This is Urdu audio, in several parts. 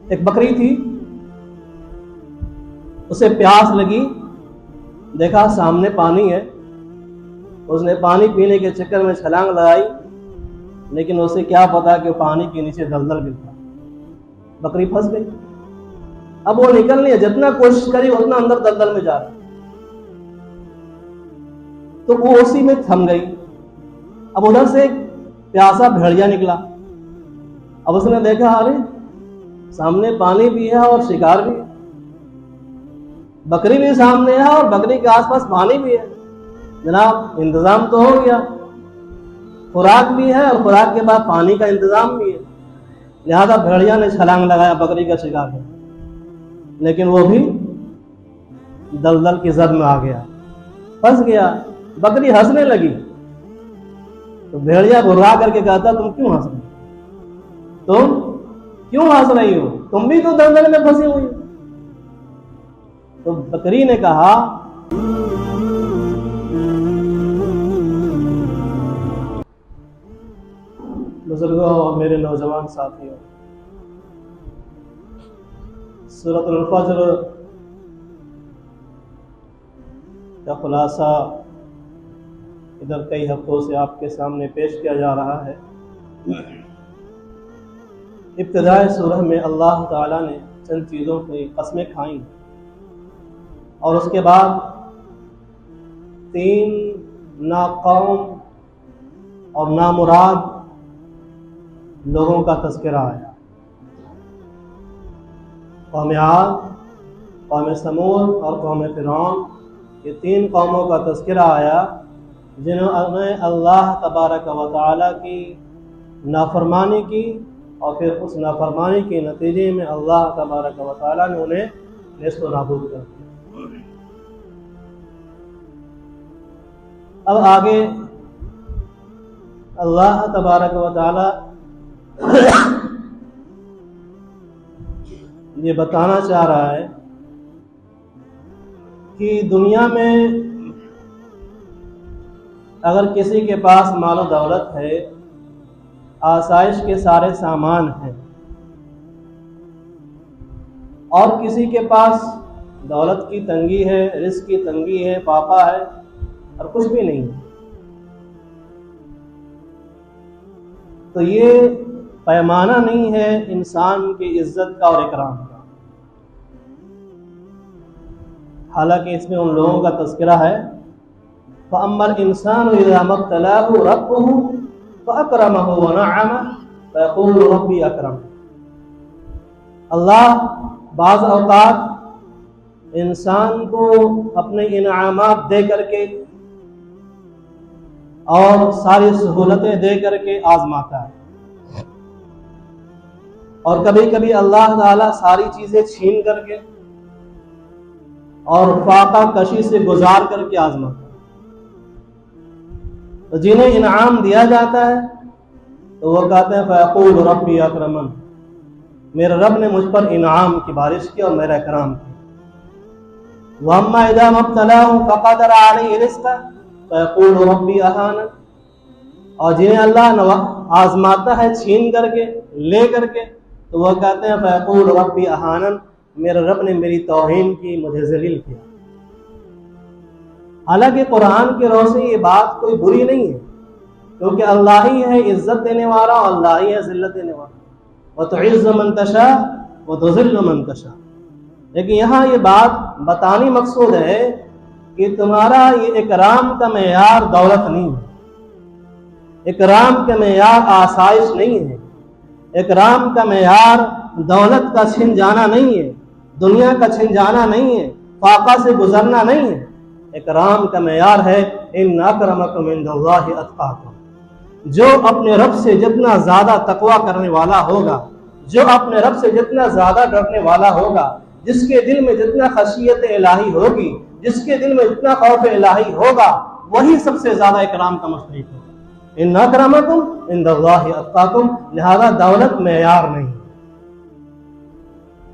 ایک بکری تھی، اسے پیاس لگی، دیکھا سامنے پانی ہے، اس نے پانی پینے کے چکر میں چھلانگ لگائی، لیکن اسے کیا پتا کہ پانی کے نیچے دلدل بھی تھا، بکری پھنس گئی۔ اب وہ نکل نہیں ہے، جتنا کوشش کری اتنا اندر دلدل میں جا رہا، تو وہ اسی میں تھم گئی۔ اب ادھر سے ایک پیاسا بھیڑیا نکلا، اب اس نے دیکھا ارے سامنے پانی بھی ہے اور شکار بھی ہے، بکری بھی سامنے ہے اور بکری کے آس پاس پانی بھی ہے، جناب انتظام تو ہو گیا، خوراک بھی ہے اور خوراک کے بعد پانی کا انتظام بھی ہے۔ لہذا بھیڑیا نے چھلانگ لگایا بکری کا شکار ہے، لیکن وہ بھی دلدل کی زد میں آ گیا، پھنس گیا۔ بکری ہنسنے لگی تو بھیڑیا گھبرا کر کے کہتا تم کیوں ہنس رہی ہو؟ تم کیوں ہنس رہی ہو؟ تم بھی تو دلدل میں پھنسی ہوئی ہو۔ تو بکری نے کہا بزرگوں اور میرے نوجوان ساتھیوں، سورۃ الفجر کا خلاصہ ادھر کئی ہفتوں سے آپ کے سامنے پیش کیا جا رہا ہے۔ ابتدائے سورہ میں اللہ تعالیٰ نے چند چیزوں کی قسمیں کھائیں اور اس کے بعد 3 ناقوم اور نامراد لوگوں کا تذکرہ آیا، قوم عاد، قوم سمود اور قوم فرعون، یہ 3 قوموں کا تذکرہ آیا جنہوں نے اللہ تبارک و تعالیٰ کی نافرمانی کی اور پھر اس نافرمانی کے نتیجے میں اللہ تبارک و تعالیٰ نے انہیں نیست و نابود کر دیا۔ اب آگے اللہ تبارک و تعالیٰ یہ بتانا چاہ رہا ہے کہ دنیا میں اگر کسی کے پاس مال و دولت ہے، آسائش کے سارے سامان ہیں، اور کسی کے پاس دولت کی تنگی ہے، رزق کی تنگی ہے، پاپا ہے اور کچھ بھی نہیں ہے، تو یہ پیمانہ نہیں ہے انسان کی عزت کا اور اکرام کا۔ حالانکہ اس میں ان لوگوں کا تذکرہ ہے فَأَمَّا الْإِنسَانُ إِذَا مَا ابْتَلَاهُ رَبُّهُ فَأَكْرَمَهُ وَنَعَّمَهُ فَيَقُولُ رَبِّي أَكْرَمَنِ۔ اللہ بعض اوقات انسان کو اپنے انعامات دے کر کے اور ساری سہولتیں دے کر کے آزماتا ہے، اور کبھی کبھی اللہ تعالیٰ ساری چیزیں چھین کر کے اور فاقہ کشی سے گزار کر کے آزماتا ہے۔ تو جنہیں انعام دیا جاتا ہے تو وہ کہتے ہیں فَيَقُولُ رَبِّي أَكْرَمَنِ، میرے رب نے مجھ پر انعام کی بارش کی اور میرا اکرام کیا۔ وَأَمَّا إِذَا مَا ابْتَلَاهُ فَقَدَرَ عَلَيْهِ رِزْقَهُ فَيَقُولُ رَبِّي أَهَانَنِ، اور جنہیں اللہ آزماتا ہے چھین کر کے لے کر کے تو وہ کہتے ہیں فَيَقُولُ رَبِّي أَهَانَنِ، میرے رب نے میری توہین کی، مجھے ذلیل کیا۔ حالانکہ قرآن کے روح سے یہ بات کوئی بری نہیں ہے، کیونکہ اللہ ہی ہے عزت دینے والا اور اللہ ہی ہے ذلت دینے والا، وَتُعِزُّ مَن تَشَاءُ وَتُذِلُّ مَن تَشَاءُ۔ لیکن یہاں یہ بات بتانی مقصود ہے کہ تمہارا یہ اکرام کا معیار دولت نہیں ہے، اکرام کا معیار آسائش نہیں ہے، اکرام کا معیار دولت کا چھن جانا نہیں ہے، دنیا کا چھن جانا نہیں ہے، فاقہ سے گزرنا نہیں ہے۔ اکرام کا معیار ہے ان اکرمکم عند اللہ اتقاکم، جو اپنے رب سے جتنا زیادہ تقوی کرنے والا ہوگا، جو اپنے رب سے جتنا زیادہ ڈرنے والا ہوگا، جس کے دل میں جتنا خشیت الہی ہوگی، جس کے دل میں جتنا خوف الہی ہوگا، وہی سب سے زیادہ اکرام کا مستحق ہوگا۔ ان اکرمکم عند اللہ اتقاکم، لہذا دولت معیار نہیں۔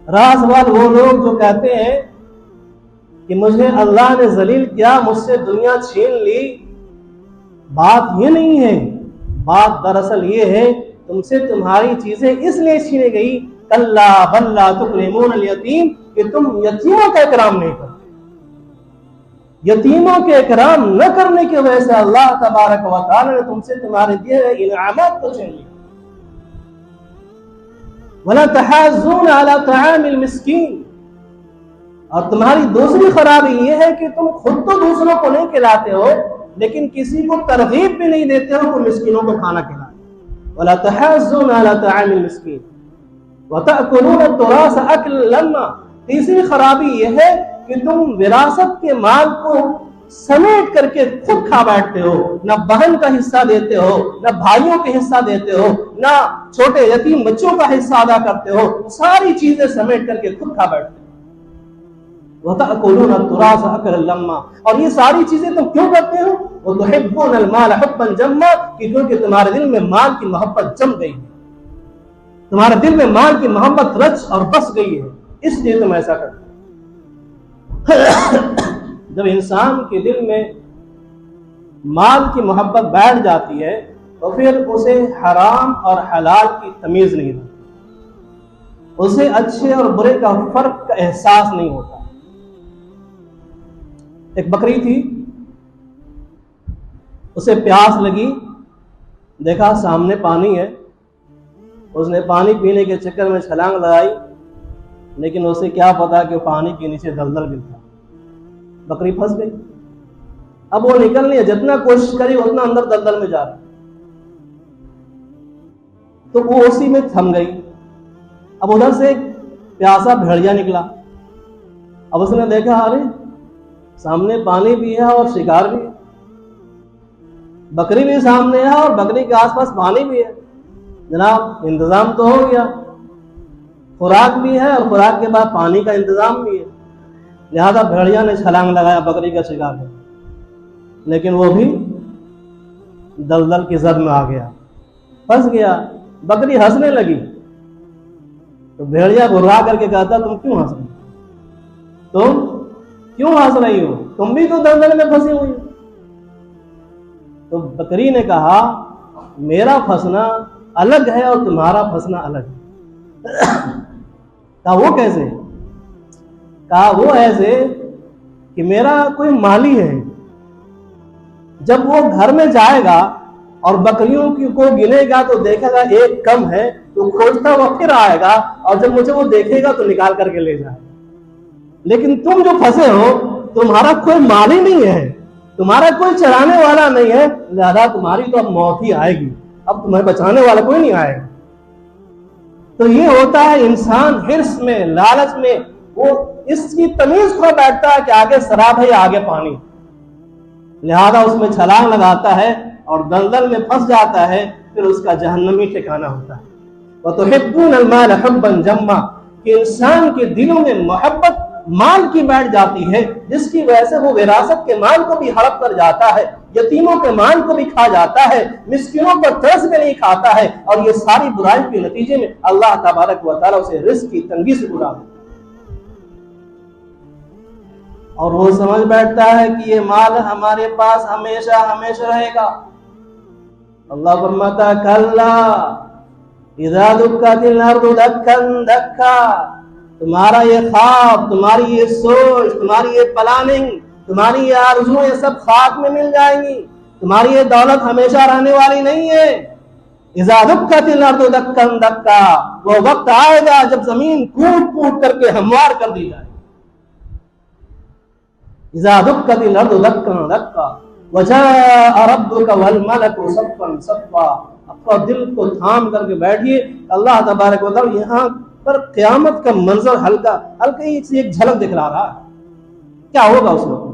راز بال وہ لوگ جو کہتے ہیں کہ مجھے اللہ نے ذلیل کیا، مجھ سے دنیا چھین لی، بات یہ نہیں ہے، بات دراصل یہ ہے تم سے تمہاری چیزیں اس لیے چھینی گئی کلا بل لا تکرمون الیتیم، کہ تم یتیموں کا اکرام نہیں کرتے۔ یتیموں کے اکرام نہ کرنے کی وجہ سے اللہ تبارک و تعالی نے تم سے تمہارے دیے ہوئے انعامات کو چھین لیا۔ وَلَا تَحَاضُّونَ عَلَى طَعَامِ الْمِسْكِينِ، اور تمہاری دوسری خرابی یہ ہے کہ تم خود تو دوسروں کو نہیں کھلاتے ہو، لیکن کسی کو ترغیب بھی نہیں دیتے ہو کہ مسکینوں کو کھانا کھلائے۔ وَلَا تَحَاضُّونَ عَلَى طَعَامِ الْمِسْكِينِ وَتَأْكُلُونَ التُّرَاثَ أَكْلًا لَمًّا، تیسری خرابی یہ ہے کہ تم وراثت کے مال کو سمیٹ کر کے خود کھا بیٹھتے ہو، نہ بہن کا حصہ دیتے ہو، نہ بھائیوں کے حصہ دیتے ہو، نہ چھوٹے یتیم بچوں کا حصہ ادا کرتے ہو، ساری چیزیں سمیٹ کر کے خود کھا بیٹھتے ہو۔ وَتَأْكُلُونَ التُّرَاثَ أَكْلًا لَمًّا، اور یہ ساری چیزیں تم کیوں کرتے ہو؟ وَتُحِبُّونَ الْمَالَ حُبًّا جَمًّا، کیونکہ تمہارے دل میں مال کی محبت جم گئی ہے، تمہارے دل میں مال کی محبت رچ اور بس گئی ہے، اس لیے تم ایسا کرتے ہو۔ جب انسان کے دل میں مال کی محبت بیٹھ جاتی ہے تو پھر اسے حرام اور حلال کی تمیز نہیں رہتی، اسے اچھے اور برے کا فرق کا احساس نہیں ہوتا۔ ایک بکری تھی، اسے پیاس لگی، دیکھا سامنے پانی ہے، اس نے پانی پینے کے چکر میں چھلانگ لگائی، لیکن اسے کیا پتا کہ پانی کے نیچے دلدل بھی تھا، بکری پھنس گئی۔ اب وہ نکل نہیں ہے، جتنا کوشش کری اتنا اندر دلدل میں جا رہا، تو وہ اسی میں تھم گئی۔ اب ادھر سے ایک پیاسا بھیڑیا نکلا، اب اس نے دیکھا ارے سامنے پانی بھی ہے اور شکار بھی ہے، بکری بھی سامنے ہے اور بکری کے آس پاس پانی بھی ہے، جناب انتظام تو ہو گیا، خوراک بھی ہے اور خوراک کے بعد پانی کا انتظام بھی ہے۔ لہذا بھیڑیا نے چھلانگ لگایا بکری کا شکار ہے، لیکن وہ بھی دلدل کی زد میں آ گیا، پھنس گیا۔ بکری ہنسنے لگی تو بھیڑیا گھبرا کر کے کہتا تم کیوں ہنس رہی ہو؟ تم کیوں ہنس رہی ہو؟ تم بھی تو دلدل میں پھنسی ہوئی ہو۔ تو بکری نے کہا میرا پھنسنا الگ ہے اور تمہارا پھنسنا الگ ہے۔ کہا وہ کیسے؟ کہا وہ ایسے کہ میرا کوئی مالی ہے، جب وہ گھر میں جائے گا اور بکریوں کو گنے گا تو دیکھے گا ایک کم ہے تو کھوجتا وہ پھر آئے گا، اور جب مجھے وہ دیکھے گا تو نکال کر کے لے جائے گا۔ لیکن تم جو پھنسے ہو تمہارا کوئی مالی نہیں ہے، تمہارا کوئی چرانے والا نہیں ہے، لہذا تمہاری تو اب موت ہی آئے گی، اب تمہیں بچانے والا کوئی نہیں آئے گا۔ تو یہ ہوتا ہے انسان حرص میں، لالچ میں، وہ اس کی تمیز کھو بیٹھتا ہے کہ آگے شراب ہے یا آگے پانی، لہذا اس میں چھلانگ لگاتا ہے اور دلدل میں پھنس جاتا ہے، پھر اس کا جہنمی ٹھکانہ ہوتا ہے۔ وَتُحِبُّونَ الْمَالَ حُبًّا جَمًّا، کہ انسان کے دلوں میں محبت مال کی بیٹھ جاتی ہے، جس کی وجہ سے وہ وراثت کے مال کو بھی ہڑپ کر جاتا ہے، یتیموں کے مال کو بھی کھا جاتا ہے، مسکینوں پر ترس میں نہیں کھاتا ہے، اور یہ ساری برائی کے نتیجے میں اللہ تبارک و تعالیٰ اسے رزق کی تنگی سے اڑا دیتا ہے، اور وہ سمجھ بیٹھتا ہے کہ یہ مال ہمارے پاس ہمیشہ ہمیشہ رہے گا۔ اللہ فرماتا ہے کلا اذا دکت الارض دکا دکا، تمہارا یہ خواب، تمہاری یہ سوچ، تمہاری یہ پلاننگ، تمہاری یہ آرزویں، یہ سب خاک میں مل جائیں گی، تمہاری یہ دولت ہمیشہ رہنے والی نہیں ہے۔ اذا دکت الارض دکا دکا، وہ وقت آئے گا جب زمین کوٹ کوٹ کر کے ہموار کر دی جائے۔ اذا دکت الارض دکا دکا وجاء ربک والملک صفا صفا، اپنا دل کو تھام کر کے بیٹھیے، اللہ تبارک و تعالی یہاں پر قیامت کا منظر ہلکا ہلکی سی ایک جھلک دکھلا رہا ہے، کیا ہوگا اس وقت؟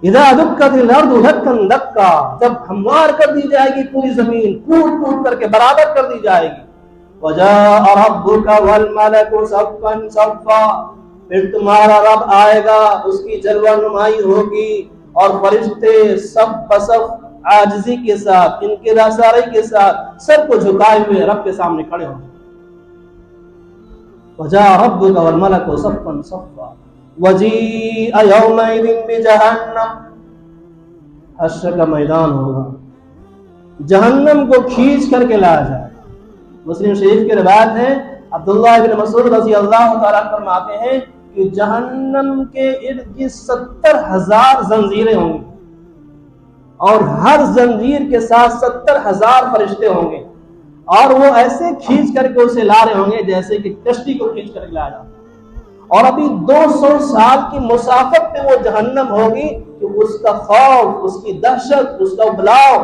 اذا دکت الارض دکا دکا، جب ہموار کر دی جائے گی پوری زمین، کوٹ کوٹ کر کے برابر کر دی جائے گی۔ وجاء ربک والملک صفا صفا، پھر تمہارا رب آئے گا، اس کی جلوہ نمائی ہوگی، اور فرشتے صف بصف عاجزی کے ساتھ، انکساری کے ساتھ، سر کو جھکائے ہوئے رب کے سامنے کھڑے ہوں گے۔ وجاء ربک والملک صفا صفا وجیء یومئذ بجہنم، حشر کا میدان ہوگا، جہنم کو کھینچ کر کے لایا جائے، مسلم شریف کی روایت ہے، عبداللہ بن مسعود رضی اللہ تعالیٰ فرماتے ہیں کہ جہنم کے ارد گرد 70,000 زنجیریں ہوں گی، اور ہر زنجیر کے ساتھ 70,000 فرشتے ہوں گے، اور وہ ایسے کھینچ کر کے اسے لا رہے ہوں گے جیسے کہ کشتی کو کھینچ کر کے لایا جاتا ہے، اور ابھی 200 سال کی مسافت پہ وہ جہنم ہوگی کہ اس کا خوف، اس کی دہشت، اس کا ابلاؤ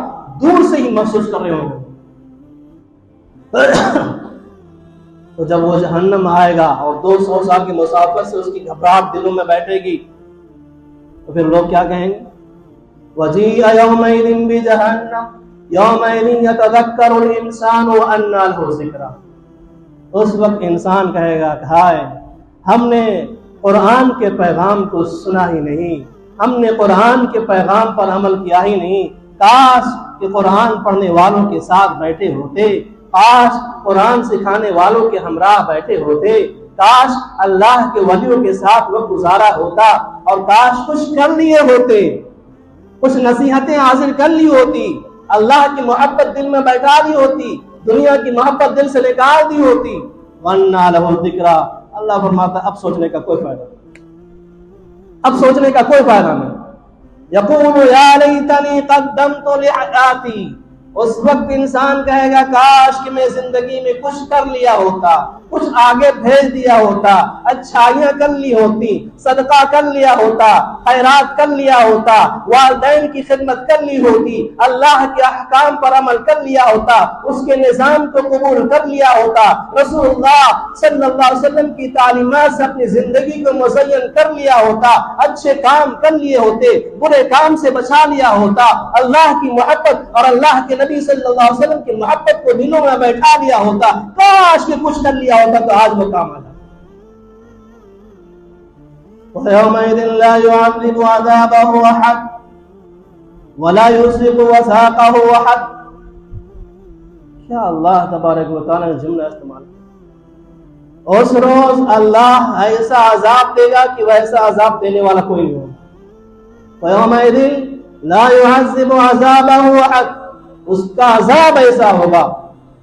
دور سے ہی محسوس کر رہے ہوں گے۔ تو جب وہ جہنم آئے گا اور 200 سال کی مسافت سے اس کی گھبراہٹ دلوں میں بیٹھے گی، تو پھر لوگ کیا کہیں گے؟ وَجِيءَ يَوْمَئِذٍ بِجَهَنَّمَ يَوْمَئِذٍ يَتَذَكَّرُ الْإِنسَانُ وَأَنَّىٰ لَهُ الذِّكْرَىٰ۔ اس وقت انسان کہے گا کہ ہائے، ہم نے قرآن کے پیغام کو سنا ہی نہیں، ہم نے قرآن کے پیغام پر عمل کیا ہی نہیں، کاش کہ قرآن پڑھنے والوں کے ساتھ بیٹھے ہوتے، کاش قرآن سکھانے والوں کے ہمراہ بیٹھے ہوتے، کاش اللہ کے ولیوں کے ساتھ وقت گزارا ہوتا، اور کاش کچھ کر لیے ہوتے، کچھ نصیحتیں حاصل کر لی ہوتی، اللہ کی محبت دل میں بیٹھا دی ہوتی، دنیا کی محبت دل سے نکال دی ہوتی۔ وَأَنَّىٰ لَهُ الذِّكْرَىٰ۔ اللہ فرماتا اب سوچنے کا کوئی فائدہ نہیں، اب سوچنے کا کوئی فائدہ نہیں۔ يَقُولُ يَا لَيْتَنِي قَدَّمْتُ لِحَيَاتِي۔ اس وقت انسان کہے گا کاش کہ میں زندگی میں کچھ کر لیا ہوتا، کچھ آگے بھیج دیا ہوتا، اچھائیاں کر لی ہوتی، صدقہ کر لیا ہوتا، خیرات کر لیا ہوتا، والدین کی خدمت کر لی ہوتی، اللہ کے احکام پر عمل کر لیا ہوتا، اس کے نظام کو قبول کر لیا ہوتا، رسول اللہ صلی اللہ علیہ وسلم کی تعلیمات سے اپنی زندگی کو مزین کر لیا ہوتا، اچھے کام کر لیے ہوتے، برے کام سے بچا لیا ہوتا، اللہ کی محبت اور اللہ کے نبی صلی اللہ علیہ وسلم کی محبت کو دلوں میں بیٹھا لیا ہوتا، کاش کہ کچھ کر لیا ہوتا تو آج وہ کام آ جاتا۔ وَيَوْمَئِذٍ لَا يُعَذِّبُ عَذَابَهُ أَحَدٌ وَلَا يُوثِقُ وَثَاقَهُ أَحَدٌ۔ کیا اللہ تبارک و تعالیٰ نے جملہ استعمال کیا؟ اس روز اللہ ایسا عذاب دے گا کہ ویسا عذاب دینے والا کوئی نہیں ہوگا۔ وَيَوْمَئِذٍ لَا يُعَذِّبُ عَذَابَهُ أَحَدٌ۔ اس کا عذاب ایسا ہوگا،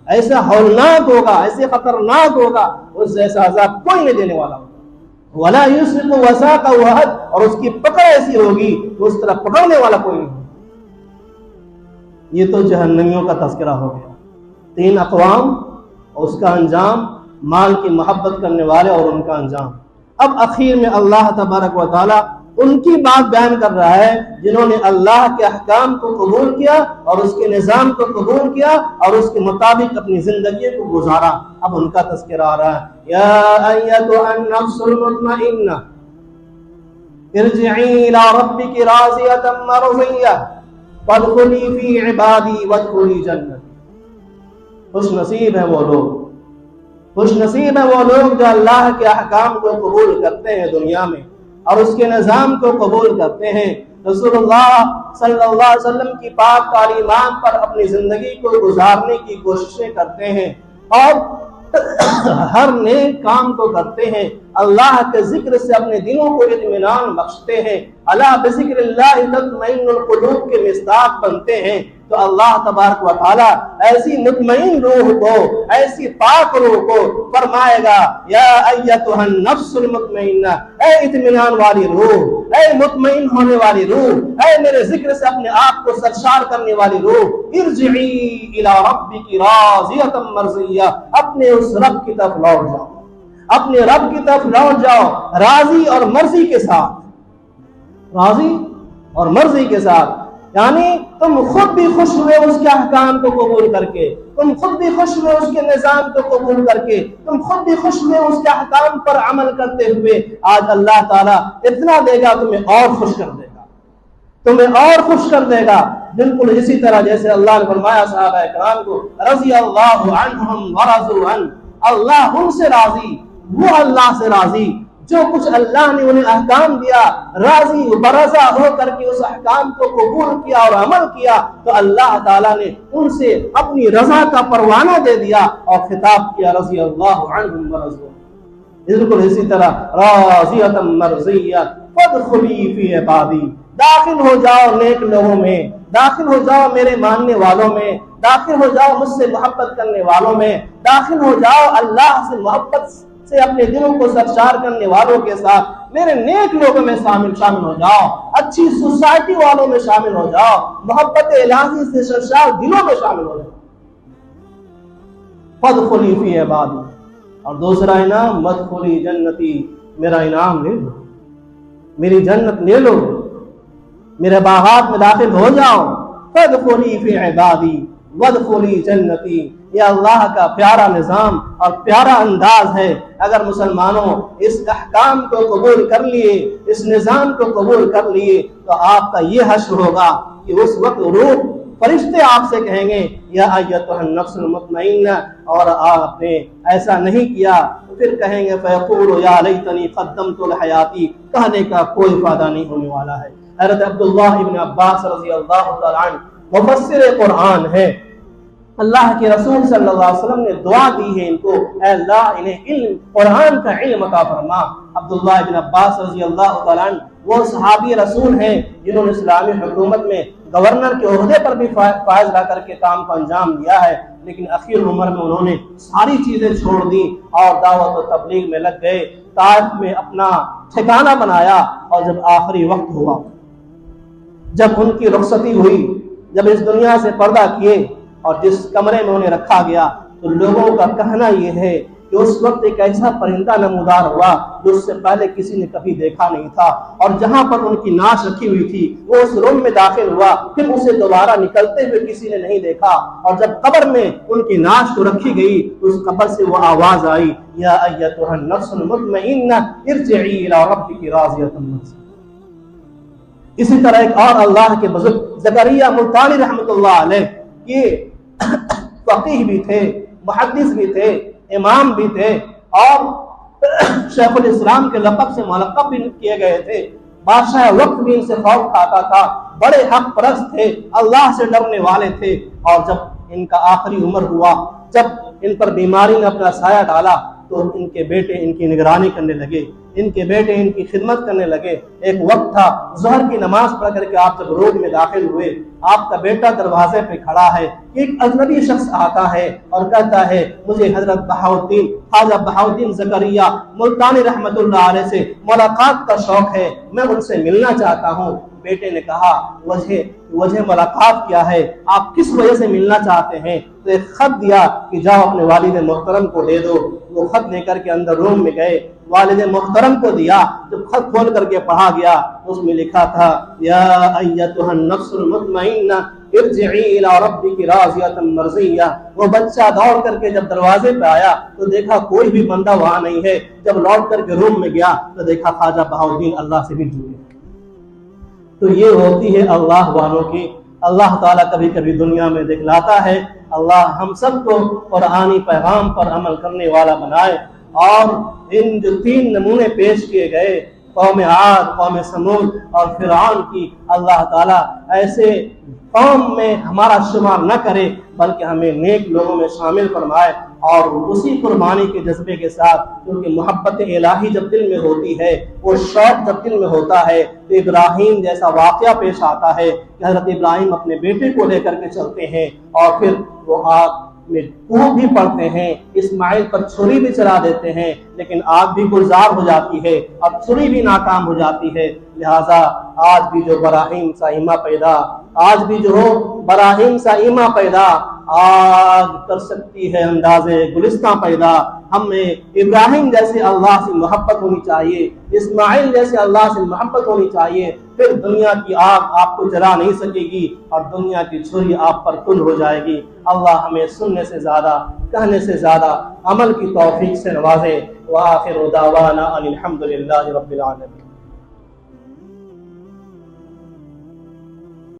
ایسا ہولناک ہوگا، ایسے خطرناک ہوگا، اس جیسا عذاب کوئی نہیں دینے والا ہوگا۔ وَلَا يُوثِقُ وَثَاقَهُ أَحَدٌ۔ اور اس کی پکڑ ایسی ہوگی کہ اس طرح پکڑنے والا کوئی نہیں ہوگا۔ یہ تو جہنمیوں کا تذکرہ ہو گیا، 3 اقوام اور اس کا انجام، مال کی محبت کرنے والے اور ان کا انجام۔ اب اخیر میں اللہ تبارک و تعالی ان کی بات بیان کر رہا ہے جنہوں نے اللہ کے احکام کو قبول کیا اور اس کے نظام کو قبول کیا اور اس کے مطابق اپنی زندگی کو گزارا۔ اب ان کا تذکرہ آ رہا ہے، یا ایتھا النفس المطمئنہ ارجعی الی ربک راضیۃ مرضیہ فادخلی فی عبادی وادخلی جنتی۔ خوش نصیب ہیں وہ لوگ، خوش نصیب ہیں وہ لوگ جو اللہ کے احکام کو قبول کرتے ہیں دنیا میں اور اس کے نظام کو قبول کرتے ہیں، رسول اللہ صلی اللہ علیہ وسلم کی پاک تعلیمات پر اپنی زندگی کو گزارنے کی کوششیں کرتے ہیں اور ہر نیک کام کو کرتے ہیں، اللہ کے ذکر سے اپنے دلوں کو اطمینان بخشتے ہیں، الا بذکر اللہ تطمئن القلوب کے مصداق بنتے ہیں۔ تو اللہ تبارک و تعالی ایسی مطمئن روح کو، ایسی پاک روح کو فرمائے گا، یا ایتھا النفس المطمئنہ، اے اطمینان والی روح، اے مطمئن ہونے والی روح، اے میرے ذکر سے اپنے آپ کو سرشار کرنے والی روح، ارجعی الی ربک راضیۃ مرضیہ، اپنے اس رب کی طرف لوٹ جاؤ، اپنے رب کی طرف لوٹ جاؤ راضی اور مرضی کے ساتھ، راضی اور مرضی کے ساتھ، یعنی تم خود بھی خوش ہوئے اس کے احکام کو قبول کر کے، تم خود بھی خوش ہوئے اس کے نظام کو قبول کر کے، تم خود بھی خوش ہوئے اس کے احکام پر عمل کرتے ہوئے۔ آج اللہ تعالیٰ اتنا دے گا تمہیں اور خوش کر دے گا، تمہیں اور خوش کر دے گا، بالکل اسی طرح جیسے اللہ نے فرمایا صحابہ کرام کو، رضی اللہ عنہم ورضوا عنہ، اللہ ان سے راضی، وہ اللہ سے راضی، جو کچھ اللہ نے انہیں احکام دیا، راضی برضا ہو کر کے اس احکام کو قبول کیا اور عمل کیا، تو اللہ تعالیٰ نے ان سے اپنی رضا کا پروانہ دے دیا اور خطاب کیا، رضی اللہ عنہم ورضوا عنہ۔ بالکل اسی طرح راضیۃ مرضیہ فادخلی فی عبادی، داخل ہو جاؤ نیک لوگوں میں، داخل ہو جاؤ میرے ماننے والوں میں، داخل ہو جاؤ مجھ سے محبت کرنے والوں میں، داخل ہو جاؤ اللہ سے محبت سے اپنے دلوں کو سرشار کرنے والوں کے ساتھ، میرے نیک لوگوں میں شامل ہو جاؤ، اچھی سوسائٹی والوں میں شامل ہو جاؤ، محبت الہی سے سرشار دلوں میں شامل ہو جاؤ۔ فادخلی فی عبادی، اور دوسرا انعام مدخلی جنتی، میرا انعام لے لو، میری جنت لے لو، میرے باغات میں داخل ہو جاؤ۔ فادخلی فی عبادی وادخلی جنتی، یہ اللہ کا پیارا نظام اور پیارا انداز ہے۔ اگر مسلمانوں اس احکام کو قبول کر لیے، اس نظام کو قبول کر لیے، تو آپ کا یہ حشر ہوگا کہ اس وقت روح فرشتے آپ سے کہیں گے یا ایتھا النفس المطمئنہ، اور آپ نے ایسا نہیں کیا تو پھر کہیں گے فیقول یا لیتنی قدمت لحیاتی، کہنے کا کوئی فائدہ نہیں ہونے والا ہے۔ حضرت عبداللہ ابن عباس رضی اللہ تعالیٰ عنہ مفسر قرآن ہے، اللہ کے رسول صلی اللہ علیہ وسلم نے دعا دی ہے ان کو، اے اللہ انہیں علم قرآن کا علم عطا فرما۔ عبداللہ ابن عباس رضی اللہ تعالیٰ عنہ وہ صحابی رسول ہیں جنہوں نے اسلامی حکومت میں گورنر کے عہدے پر بھی فائز لا کر کے کام کو انجام دیا ہے، لیکن اخیر عمر میں انہوں نے ساری چیزیں چھوڑ دی اور دعوت و تبلیغ میں لگ گئے، طائف میں اپنا ٹھکانہ بنایا، اور جب آخری وقت ہوا، جب ان کی رخصتی ہوئی، جب اس دنیا سے پردہ کیے اور جس کمرے میں انہیں رکھا گیا، تو لوگوں کا کہنا یہ ہے کہ اس وقت ایک ایسا پرندہ نمودار ہوا جو اس سے پہلے کسی نے کبھی دیکھا نہیں تھا، اور جہاں پر ان کی نعش رکھی ہوئی تھی وہ اس روم میں داخل ہوا، پھر اسے دوبارہ نکلتے ہوئے کسی نے نہیں دیکھا، اور جب قبر میں ان کی نعش کو رکھی گئی تو اس قبر سے وہ آواز آئی یا ایتھا النفس المطمئنہ ارجعی الی ربک راضیۃ مرضیہ۔ اسی طرح ایک اور اللہ کے بزرگ زکریا ملتانی رحمۃ اللہ علیہ، یہ فقیہ بھی تھے، محدث بھی تھے، امام بھی تھے، اور شیخ الاسلام کے لقب سے ملقب بھی کیے گئے تھے۔ بادشاہ وقت بھی ان سے خوف کھاتا تھا، بڑے حق پرست تھے، اللہ سے ڈرنے والے تھے، اور جب ان کا آخری عمر ہوا، جب ان پر بیماری نے اپنا سایہ ڈالا، تو ان کے بیٹے ان کی نگرانی کرنے لگے، ان کے بیٹے ان کی خدمت کرنے لگے۔ ایک وقت تھا ظہر کی نماز پڑھ کر کے آپ جب روڈ میں داخل ہوئے، آپ کا بیٹا دروازے پہ کھڑا ہے، ایک اجنبی شخص آتا ہے اور کہتا ہے مجھے حضرت بہاؤالدین خواجہ بہاؤالدین زکریا ملتانی رحمت اللہ علیہ سے ملاقات کا شوق ہے، میں ان سے ملنا چاہتا ہوں۔ بیٹے نے کہا وجہ ملاقات کیا ہے، آپ کس وجہ سے ملنا چاہتے ہیں؟ تو ایک خط دیا کہ جاؤ اپنے والد محترم کو دے دو۔ وہ خط لے کر کے اندر روم میں گئے، والد محترم کو دیا، جب خط کھول کر کے پڑھا گیا اس میں لکھا تھا یا ایتھا النفس المطمئنہ ارجعی الی ربک راضیۃ مرضیہ۔ وہ بچہ دوڑ کر کے جب دروازے پہ آیا تو دیکھا کوئی بھی بندہ وہاں نہیں ہے، جب لوٹ کر کے روم میں گیا تو دیکھا خواجہ بہاؤالدین اللہ سے مل چکے۔ تو یہ ہوتی ہے اللہ والوں کی، اللہ تعالیٰ کبھی کبھی دنیا میں دکھلاتا ہے۔ اللہ ہم سب کو قرآنی پیغام پر عمل کرنے والا بنائے، اور ان جو 3 نمونے پیش کیے گئے، قوم عاد، قوم سمود اور فرعون کی، اللہ تعالیٰ ایسے قوم میں ہمارا شمار نہ کرے، بلکہ ہمیں نیک لوگوں میں شامل فرمائے، اور اسی قربانی کے جذبے کے ساتھ، کیونکہ محبت الہی جب دل میں ہوتی ہے، وہ شوق جب دل میں ہوتا ہے، تو ابراہیم جیسا واقعہ پیش آتا ہے کہ حضرت ابراہیم اپنے بیٹے کو لے کر کے چلتے ہیں، اور پھر وہ آگ میں کود بھی پڑتے ہیں، اسماعیل پر چھری بھی چلا دیتے ہیں، لیکن آگ بھی گلزار ہو جاتی ہے اور چھری بھی ناکام ہو جاتی ہے۔ لہٰذا آج بھی جو براہیم سا ایما پیدا، آج بھی جو براہیم سا ایما پیدا، آگ کر سکتی ہے اندازے گلستہ پیدا۔ ہمیں ابراہیم جیسے اللہ سے محبت ہونی چاہیے، اسماعیل جیسے اللہ سے محبت ہونی چاہیے، پھر دنیا کی آگ آپ کو جلا نہیں سکے گی اور دنیا کی چھری آپ پر کل ہو جائے گی۔ اللہ ہمیں سننے سے زیادہ، کہنے سے زیادہ عمل کی توفیق سے نوازے۔ وآخر دعوانا ان الحمد للہ رب العالمین۔